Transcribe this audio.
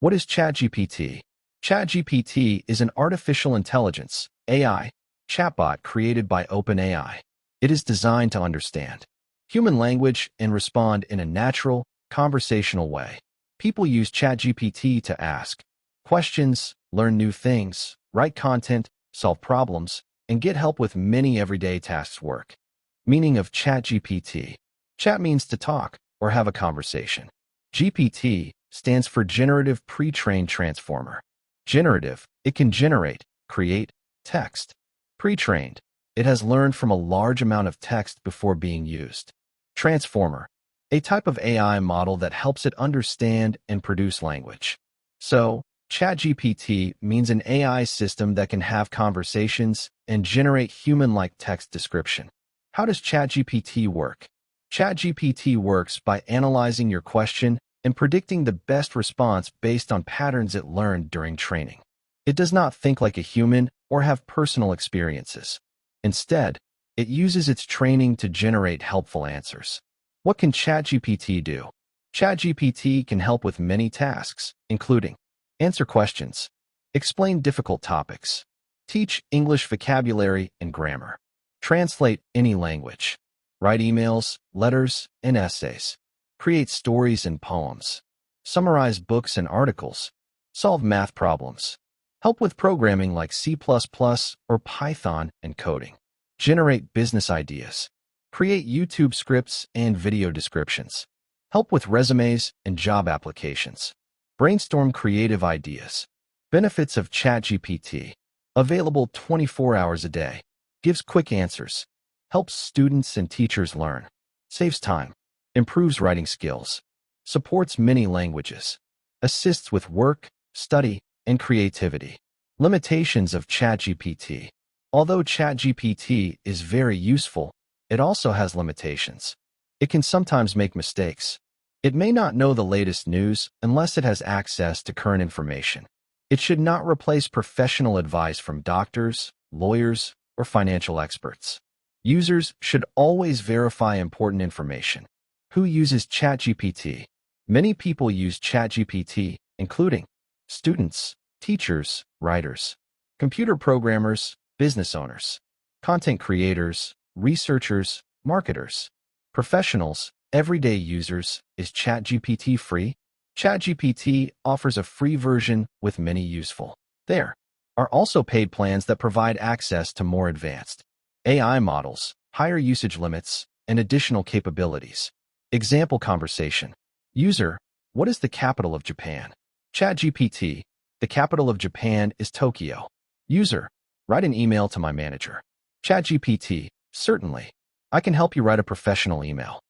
What is ChatGPT? ChatGPT is an artificial intelligence (AI) chatbot created by OpenAI. It is designed to understand human language and respond in a natural, conversational way. People use ChatGPT to ask questions, learn new things, write content, solve problems, and get help with many everyday tasks. Meaning of ChatGPT. Chat means to talk or have a conversation. GPT stands for Generative Pre-trained Transformer. Generative, it can generate, create, text. Pre-trained, it has learned from a large amount of text before being used. Transformer, a type of AI model that helps it understand and produce language. So, ChatGPT means an AI system that can have conversations and generate human-like text description. How does ChatGPT work? ChatGPT works by analyzing your question and predicting the best response based on patterns it learned during training. It does not think like a human or have personal experiences. Instead, it uses its training to generate helpful answers. What can ChatGPT do? ChatGPT can help with many tasks, including answer questions, explain difficult topics, teach English vocabulary and grammar, translate any language, write emails, letters, and essays, create stories and poems, summarize books and articles, solve math problems, help with programming like C++ or Python and coding, generate business ideas, create YouTube scripts and video descriptions, help with resumes and job applications, brainstorm creative ideas. Benefits of ChatGPT. Available 24 hours a day. Gives quick answers. Helps students and teachers learn. Saves time. Improves writing skills. Supports many languages. Assists with work, study, and creativity. Limitations of ChatGPT. Although ChatGPT is very useful, it also has limitations. It can sometimes make mistakes. It may not know the latest news unless it has access to current information. It should not replace professional advice from doctors, lawyers, or financial experts. Users should always verify important information. Who uses ChatGPT? Many people use ChatGPT, including students, teachers, writers, computer programmers, business owners, content creators, researchers, marketers, professionals, everyday users. Is ChatGPT free? ChatGPT offers a free version with many useful. There are also paid plans that provide access to more advanced AI models, higher usage limits, and additional capabilities. Example conversation. User, what is the capital of Japan? ChatGPT, the capital of Japan is Tokyo. User, write an email to my manager. ChatGPT, certainly. I can help you write a professional email.